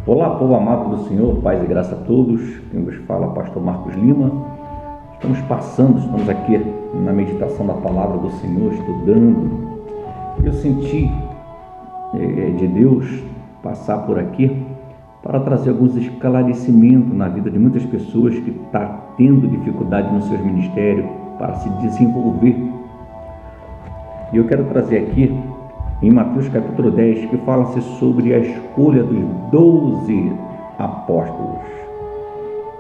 Olá, povo amado do Senhor, paz e graça a todos. Quem vos fala, Pastor Marcos Lima. Estamos aqui na meditação da palavra do Senhor, estudando. Eu senti de Deus passar por aqui para trazer alguns esclarecimentos na vida de muitas pessoas que estão tendo dificuldade nos seus ministérios para se desenvolver. E eu quero trazer aqui em Mateus capítulo 10, que fala-se sobre a escolha dos 12 apóstolos.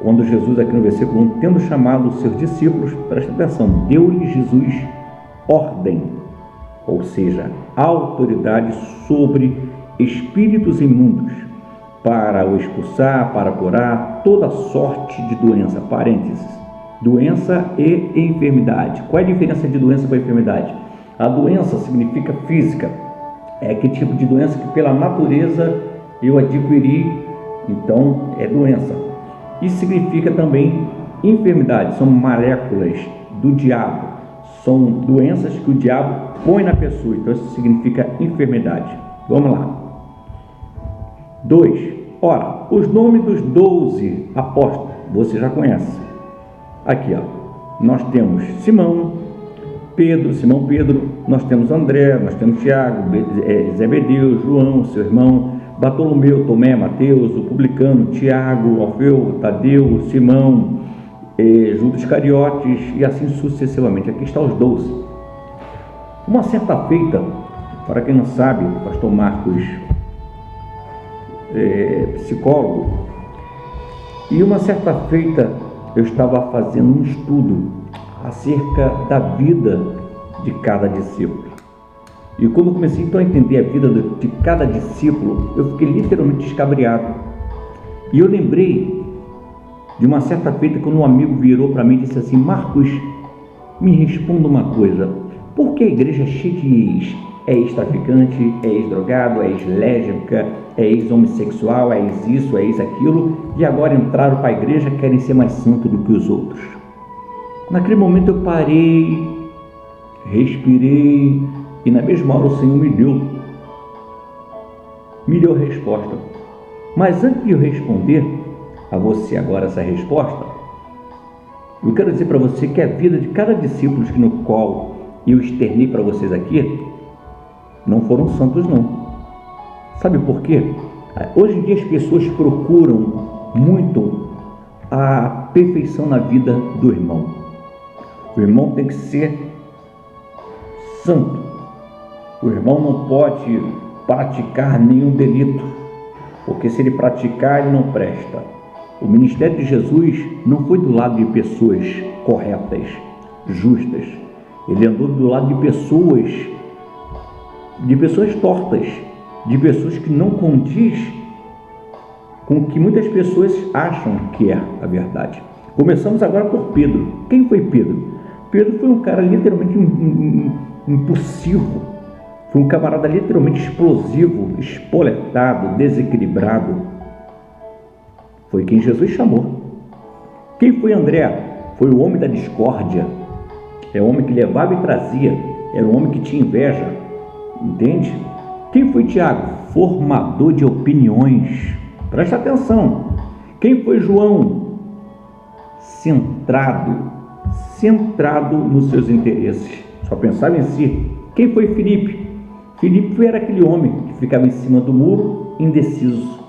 Quando Jesus, aqui no versículo 1, tendo chamado os seus discípulos, presta atenção, deu-lhes Jesus ordem, ou seja, autoridade sobre espíritos imundos, para o expulsar, para curar toda sorte de doença. Parênteses, doença e enfermidade. Qual é a diferença de doença para enfermidade? A doença significa física, é aquele tipo de doença que pela natureza eu adquiri, então é doença. Isso significa também enfermidade, são moléculas do diabo, são doenças que o diabo põe na pessoa, então isso significa enfermidade. Vamos lá. 2. Ora, os nomes dos 12 apóstolos, você já conhece. Aqui, nós temos Simão Pedro, nós temos André, nós temos Tiago, Zebedeu, João, seu irmão, Bartolomeu, Tomé, Mateus, o publicano, Tiago, Alfeu, Tadeu, Simão, Judas Iscariotes e assim sucessivamente. Aqui estão os 12. Uma certa feita, para quem não sabe, o pastor Marcos psicólogo, e uma certa feita eu estava fazendo um estudo acerca da vida de cada discípulo. E quando eu comecei então a entender a vida de cada discípulo, eu fiquei literalmente escabriado. E eu lembrei de uma certa feita quando um amigo virou para mim e disse assim: Marcos, me responda uma coisa, por que a igreja é cheia de ex? É ex-traficante, é ex-drogado, é ex-lésbica, é ex-homossexual, é ex-isso, é ex-aquilo, e agora entraram para a igreja e querem ser mais santos do que os outros. Naquele momento eu parei, respirei, e na mesma hora o Senhor me deu a resposta. Mas antes de eu responder a você agora essa resposta, eu quero dizer para você que a vida de cada discípulo no qual eu externei para vocês aqui, não foram santos não. Sabe por quê? Hoje em dia as pessoas procuram muito a perfeição na vida do irmão. O irmão tem que ser santo. O irmão não pode praticar nenhum delito, porque se ele praticar, ele não presta. O ministério de Jesus não foi do lado de pessoas corretas, justas. Ele andou do lado de pessoas tortas, de pessoas que não condiz com o que muitas pessoas acham que é a verdade. Começamos agora por Pedro. Quem foi Pedro? Pedro foi um cara literalmente impulsivo, foi um camarada literalmente explosivo, espoletado, desequilibrado. Foi quem Jesus chamou. Quem foi André? Foi o homem da discórdia, é o homem que levava e trazia, era o homem que tinha inveja, entende? Quem foi Tiago? Formador de opiniões. Presta atenção. Quem foi João? Centrado nos seus interesses, só pensava em si. Quem foi Filipe? Filipe era aquele homem que ficava em cima do muro, indeciso,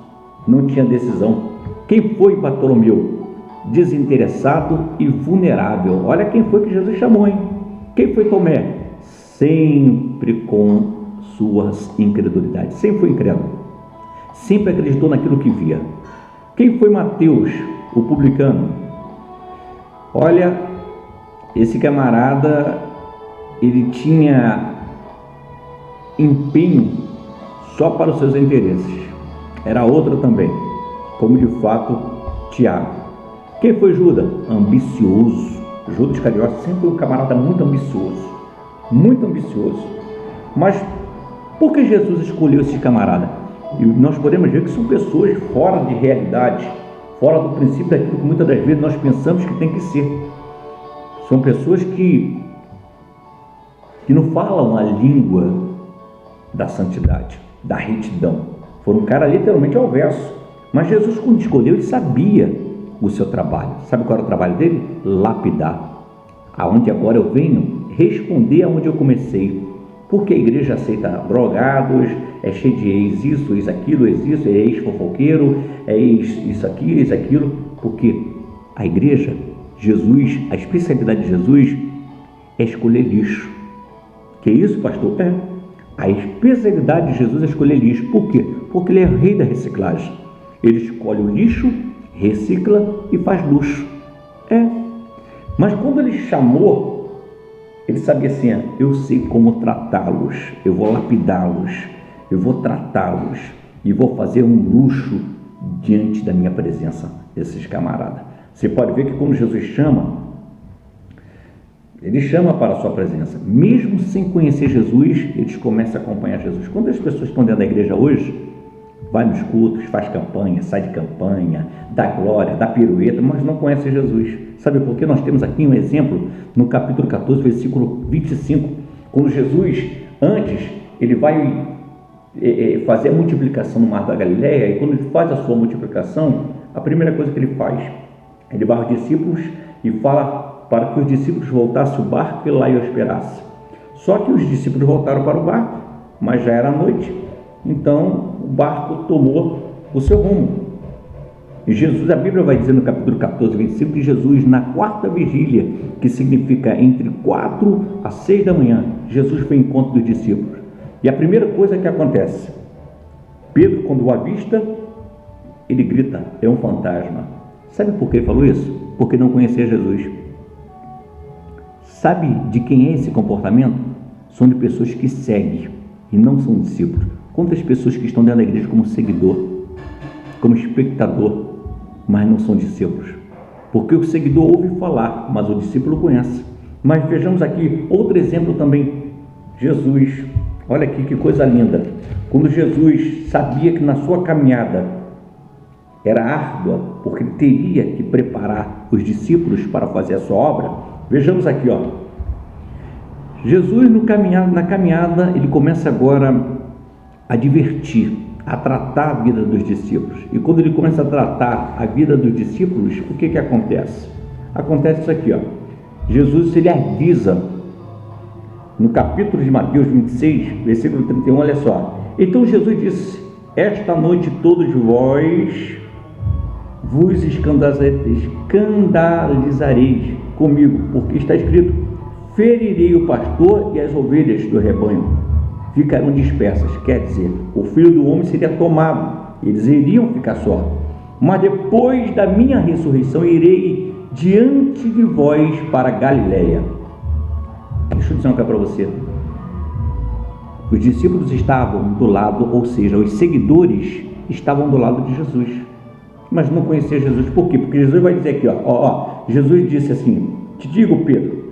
não tinha decisão. Quem foi Bartolomeu? Desinteressado e vulnerável. Olha quem foi que Jesus chamou, hein? Quem foi Tomé? Sempre com suas incredulidades, sempre foi incrédulo, sempre acreditou naquilo que via. Quem foi Mateus, o publicano? Olha, esse camarada, ele tinha empenho só para os seus interesses. Era outra também, como de fato Tiago. Quem foi Judas? Ambicioso. Judas Iscariotes sempre foi um camarada muito ambicioso. Mas por que Jesus escolheu esse camarada? E nós podemos ver que são pessoas fora de realidade, fora do princípio daquilo que muitas das vezes nós pensamos que tem que ser. São pessoas que não falam a língua da santidade, da retidão. Foram um cara literalmente ao verso. Mas Jesus, quando escolheu, ele sabia o seu trabalho. Sabe qual era o trabalho dele? Lapidar. Aonde agora eu venho responder aonde eu comecei. Porque a igreja aceita drogados, é cheio de ex isso, ex aquilo, ex isso, é ex fofoqueiro, é ex isso aqui, ex aquilo. Porque a igreja, Jesus, a especialidade de Jesus é escolher lixo. Que isso, pastor? A especialidade de Jesus é escolher lixo. Por quê? Porque ele é o rei da reciclagem. Ele escolhe o lixo, recicla e faz luxo. Mas quando ele chamou, ele sabia assim, eu sei como tratá-los, eu vou lapidá-los, eu vou tratá-los e vou fazer um luxo diante da minha presença desses camaradas. Você pode ver que quando Jesus chama, ele chama para a sua presença. Mesmo sem conhecer Jesus, eles começam a acompanhar Jesus. Quando as pessoas estão dentro da igreja hoje, vai nos cultos, faz campanha, sai de campanha, dá glória, dá pirueta, mas não conhece Jesus. Sabe por quê? Nós temos aqui um exemplo no capítulo 14, versículo 25, quando Jesus, antes, ele vai fazer a multiplicação no Mar da Galileia, e quando ele faz a sua multiplicação, a primeira coisa que ele faz, ele vai aos discípulos e fala para que os discípulos voltassem ao barco e lá e hosperassem. Só que os discípulos voltaram para o barco, mas já era noite, então o barco tomou o seu rumo. E Jesus, a Bíblia vai dizer no capítulo 14, 25, que Jesus, na quarta vigília, que significa entre 4 a 6 da manhã, Jesus foi ao encontro dos discípulos. E a primeira coisa que acontece, Pedro, quando o avista, ele grita, é um fantasma. Sabe por que ele falou isso? Porque não conhecia Jesus. Sabe de quem é esse comportamento? São de pessoas que seguem e não são discípulos. Quantas pessoas que estão dentro da igreja como seguidor, como espectador, mas não são discípulos? Porque o seguidor ouve falar, mas o discípulo conhece. Mas vejamos aqui outro exemplo também. Jesus, olha aqui que coisa linda. Quando Jesus sabia que na sua caminhada era árdua, porque ele teria que preparar os discípulos para fazer a sua obra. Vejamos aqui, Jesus na caminhada, ele começa agora a divertir, a tratar a vida dos discípulos. E quando ele começa a tratar a vida dos discípulos, o que acontece? Acontece isso aqui, Jesus, ele avisa, no capítulo de Mateus 26, versículo 31, olha só. Então Jesus disse, esta noite todos vós vos escandalizareis comigo, porque está escrito, ferirei o pastor e as ovelhas do rebanho ficarão dispersas. Quer dizer, o Filho do Homem seria tomado, eles iriam ficar só. Mas depois da minha ressurreição irei diante de vós para Galileia. Deixa eu dizer uma coisa para você. Os discípulos estavam do lado, ou seja, os seguidores estavam do lado de Jesus, mas não conheciam Jesus. Por quê? Porque Jesus vai dizer aqui, Jesus disse assim, te digo, Pedro,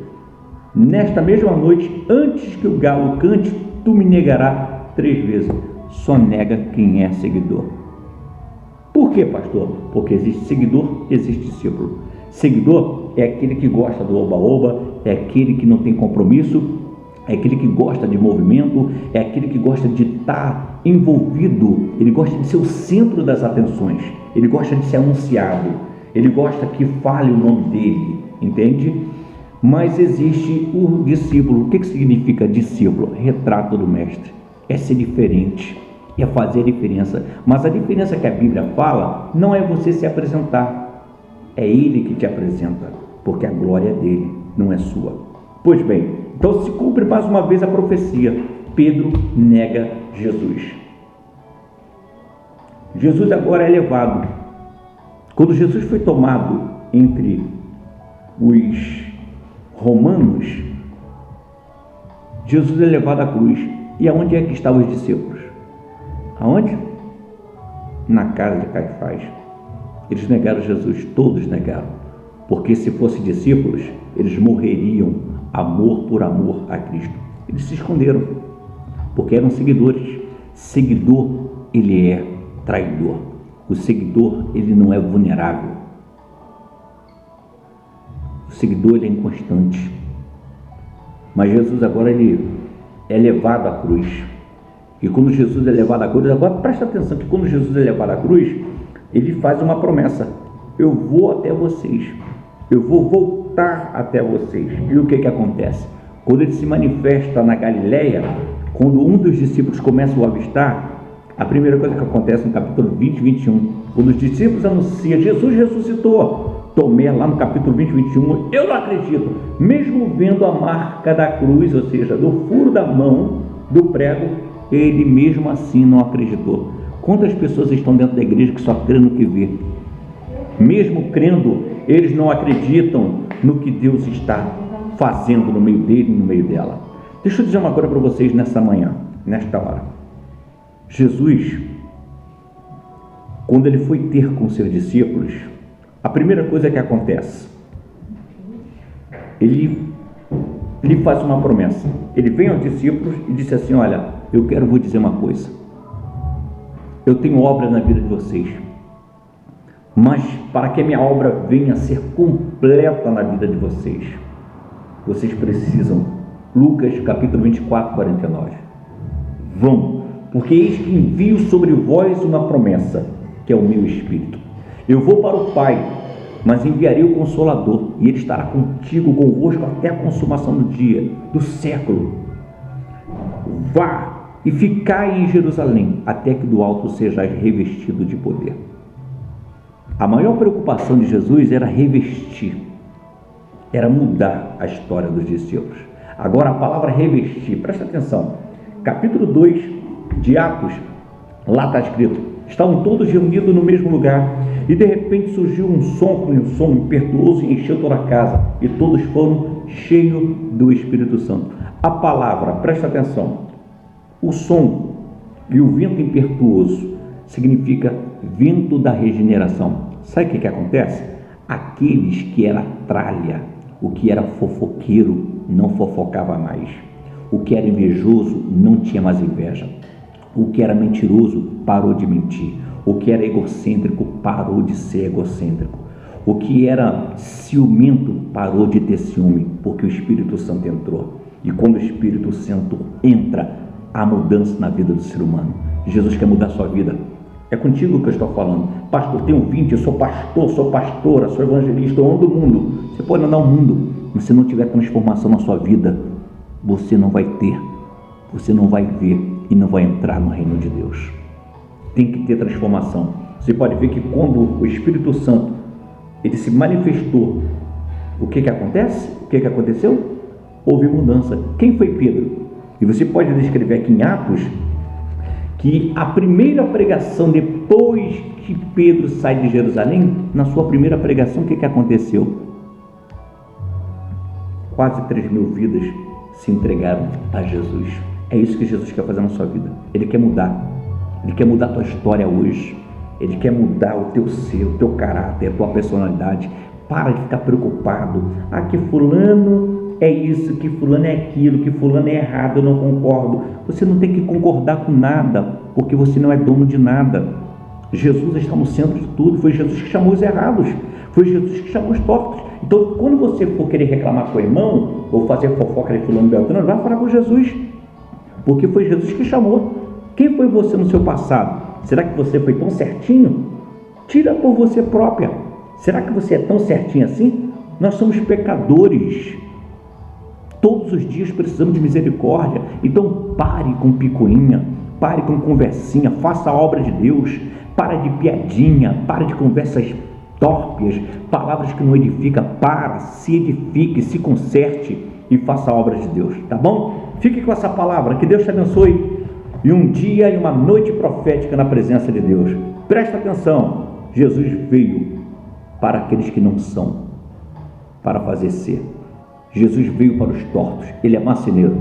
nesta mesma noite, antes que o galo cante, tu me negarás 3 vezes. Só nega quem é seguidor. Por quê, pastor? Porque existe seguidor, existe discípulo. Seguidor é aquele que gosta do oba-oba, é aquele que não tem compromisso, é aquele que gosta de movimento, é aquele que gosta de estar envolvido, ele gosta de ser o centro das atenções, ele gosta de ser anunciado, ele gosta que fale o nome dele, entende? Mas existe o discípulo. O que significa discípulo? Retrato do mestre. É ser diferente, é fazer a diferença. Mas a diferença que a Bíblia fala não é você se apresentar, é ele que te apresenta, porque a glória é dele, não é sua. Pois bem, então se cumpre mais uma vez a profecia. Pedro nega Jesus. Jesus agora é levado. Quando Jesus foi tomado entre os romanos, Jesus é levado à cruz. E aonde é que estavam os discípulos? Aonde? Na casa de Caifás. Eles negaram Jesus, todos negaram, porque se fossem discípulos, eles morreriam amor por amor a Cristo. Eles se esconderam, porque eram seguidores. Seguidor, ele é traidor. O seguidor, ele não é vulnerável. O seguidor, ele é inconstante. Mas Jesus agora, ele é levado à cruz. E quando Jesus é levado à cruz, agora presta atenção que quando Jesus é levado à cruz, ele faz uma promessa: eu vou até vocês, eu vou voltar até vocês. E o que acontece? Quando ele se manifesta na Galileia, quando um dos discípulos começa a o avistar, a primeira coisa que acontece no capítulo 20 e 21, quando os discípulos anunciam: Jesus ressuscitou, Tomé, lá no capítulo 20 e 21, eu não acredito, mesmo vendo a marca da cruz, ou seja, do furo da mão, do prego, ele mesmo assim não acreditou. Quantas pessoas estão dentro da igreja que só crê no que vê? Mesmo crendo, eles não acreditam no que Deus está fazendo no meio dele e no meio dela. Deixa eu dizer uma coisa para vocês nessa manhã, nesta hora. Jesus, quando ele foi ter com seus discípulos, a primeira coisa que acontece, ele faz uma promessa. Ele vem aos discípulos e disse assim: olha, eu quero vos dizer uma coisa. Eu tenho obra na vida de vocês, mas para que a minha obra venha a ser completa na vida de vocês, vocês precisam, Lucas capítulo 24, 49, vão, porque eis que envio sobre vós uma promessa, que é o meu Espírito. Eu vou para o Pai, mas enviarei o Consolador, e ele estará contigo, convosco, até a consumação do dia, do século. Vá e ficai em Jerusalém, até que do alto sejais revestido de poder. A maior preocupação de Jesus era revestir, era mudar a história dos discípulos. Agora a palavra revestir, presta atenção, capítulo 2 de Atos, lá está escrito: estavam todos reunidos no mesmo lugar, e de repente surgiu um som impetuoso e encheu toda a casa, e todos foram cheios do Espírito Santo. A palavra, presta atenção, o som e o vento impetuoso significa vento da regeneração. Sabe o que acontece? Aqueles que era tralha, o que era fofoqueiro, não fofocava mais. O que era invejoso não tinha mais inveja. O que era mentiroso parou de mentir. O que era egocêntrico parou de ser egocêntrico. O que era ciumento parou de ter ciúme, porque o Espírito Santo entrou. E quando o Espírito Santo entra, há mudança na vida do ser humano. Jesus quer mudar a sua vida. É contigo que eu estou falando. Pastor, tenho 20, eu sou pastor, sou pastora, sou evangelista, eu ando o mundo. Você pode andar o mundo, mas se não tiver transformação na sua vida, você não vai ter, você não vai ver e não vai entrar no reino de Deus. Tem que ter transformação. Você pode ver que quando o Espírito Santo ele se manifestou, o que acontece? O que aconteceu? Houve mudança. Quem foi Pedro? E você pode descrever aqui em Atos que a primeira pregação, depois que Pedro sai de Jerusalém, na sua primeira pregação, o que aconteceu? Quase 3.000 vidas se entregaram a Jesus. É isso que Jesus quer fazer na sua vida. Ele quer mudar. Ele quer mudar a tua história hoje. Ele quer mudar o teu ser, o teu caráter, a tua personalidade. Para de ficar preocupado. Ah, que fulano é isso, que fulano é aquilo, que fulano é errado, eu não concordo. Você não tem que concordar com nada, porque você não é dono de nada. Jesus está no centro de tudo. Foi Jesus que chamou os errados, foi Jesus que chamou os tortos. Então, quando você for querer reclamar com o irmão, ou fazer fofoca de fulano Beltrano, vai falar com Jesus, porque foi Jesus que chamou. Quem foi você no seu passado? Será que você foi tão certinho? Tira por você própria. Será que você é tão certinho assim? Nós somos pecadores. Todos os dias precisamos de misericórdia. Então pare com picuinha, pare com conversinha, faça a obra de Deus. Para de piadinha, para de conversas tórpias, palavras que não edificam. Se edifique, se conserte e faça a obra de Deus, tá bom? Fique com essa palavra, que Deus te abençoe. E um dia e uma noite profética na presença de Deus. Presta atenção, Jesus veio para aqueles que não são, para fazer ser. Jesus veio para os tortos. Ele é marceneiro,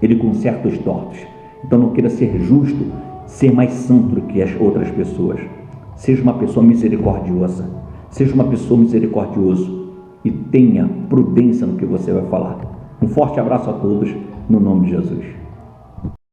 ele conserta os tortos. Então não queira ser justo, ser mais santo do que as outras pessoas. Seja uma pessoa misericordiosa, seja uma pessoa misericordioso e tenha prudência no que você vai falar. Um forte abraço a todos, no nome de Jesus.